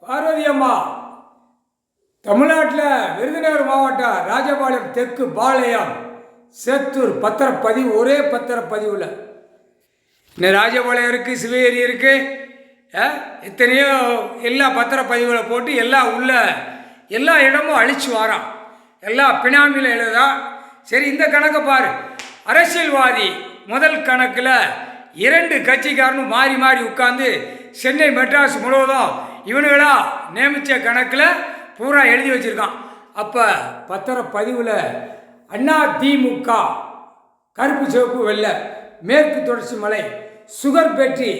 பார்வதி அம்மா தமிழ்நாட்டில் விருதுநகர் மாவட்டம் ராஜபாளையம் தெற்கு பாளையம் சேத்தூர் பத்திரப்பதிவு ஒரே பத்திரப்பதிவில் இன்னும் ராஜபாளையம் இருக்குது, சிவகிரி இருக்குது, எத்தனையோ எல்லா பத்திரப்பதிவில் போட்டு எல்லா இடமும் அழிச்சு வாரான். எல்லாம் பினாமியில் எழுதா. சரி, இந்த கணக்கை பாரு. அரசியல்வாதி முதல் கணக்கில் 2 கட்சிக்காரனும் மாறி மாறி உட்கார்ந்து சென்னை மெட்ராஸ் முழுவதும் இவனுங்களா நியமித்த கணக்கில் பூரா எழுதி வச்சுருக்கான். அப்போ பத்திரப்பதிவில் அதிமுக கருப்பு சிவப்பு வெள்ளை மேற்கு தொடர்ச்சி மலை சுகர் பேட்டரி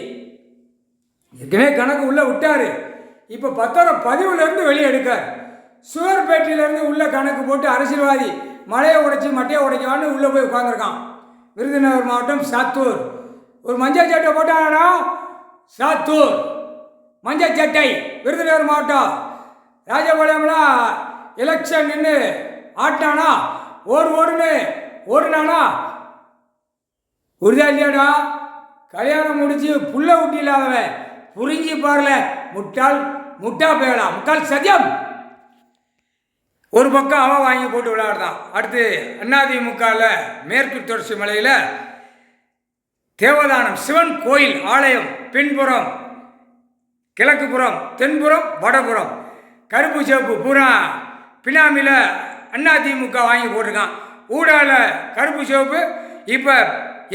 ஏற்கனவே கணக்கு உள்ளே விட்டார். இப்போ பத்திரப்பதிவுலேருந்து வெளியே எடுக்கார். சுகர் பேட்டரியிலேருந்து உள்ளே கணக்கு போட்டு அரசியல்வாதி மலையை உடைச்சி மட்டையை உடைக்கவான்னு உள்ளே போய் உட்காந்துருக்கான். விருதுநகர் மாவட்டம் சாத்தூர் ஒரு மஞ்சள் சட்டை போட்டானா, சாத்தூர் மஞ்சள் சட்டை. விருதுநகர் மாவட்டம் ராஜபாளையம்லாம் எலெக்ஷன் நின்று ஆட்டானா, ஓடுனானா உறுதியா இல்லையாடா? கல்யாணம் முடிச்சு புள்ள ஊட்டி இல்லாதவன் புரிஞ்சு பாருல. முட்டா பேகலாம், முட்டாள் சத்தியம். ஒரு பக்கம் அவன் வாங்கி போட்டு விளையாடுதான். அடுத்து அதிமுகவில் மேற்கு தொடர்ச்சி மலையில் தேவதானம் சிவன் கோயில் ஆலயம் பின்புறம் கிழக்குப்புறம் தென்புறம் வடபுறம் கருப்பு சிவப்பு பூரா பினாமியில் அதிமுக வாங்கி போட்டிருக்கான். ஊடால கருப்பு சிவப்பு இப்போ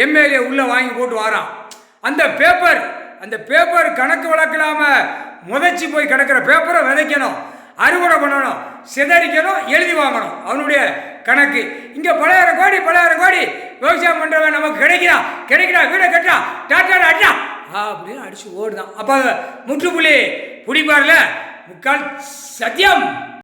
எம்எல்ஏ உள்ளே வாங்கி போட்டு வாரான். அந்த பேப்பர் கணக்கு வழக்கில்லாமல் முதச்சி போய் கிடக்கிற பேப்பரை விதைக்கணும், அறுவடை பண்ணணும், சிதறிக்கணும், எழுதி வாங்கணும். அவனுடைய கணக்கு இங்கே 10,000 கோடி விவசாயம் பண்ணுறவன் நமக்கு கிடைக்கிறா வீடை கட்டா டாட்டா அட்டா அப்படின்னு அடிச்சு ஓடுதான். அப்போ முற்றுப்புள்ளி பிடிப்பார்ல முக்கால் சத்தியம்.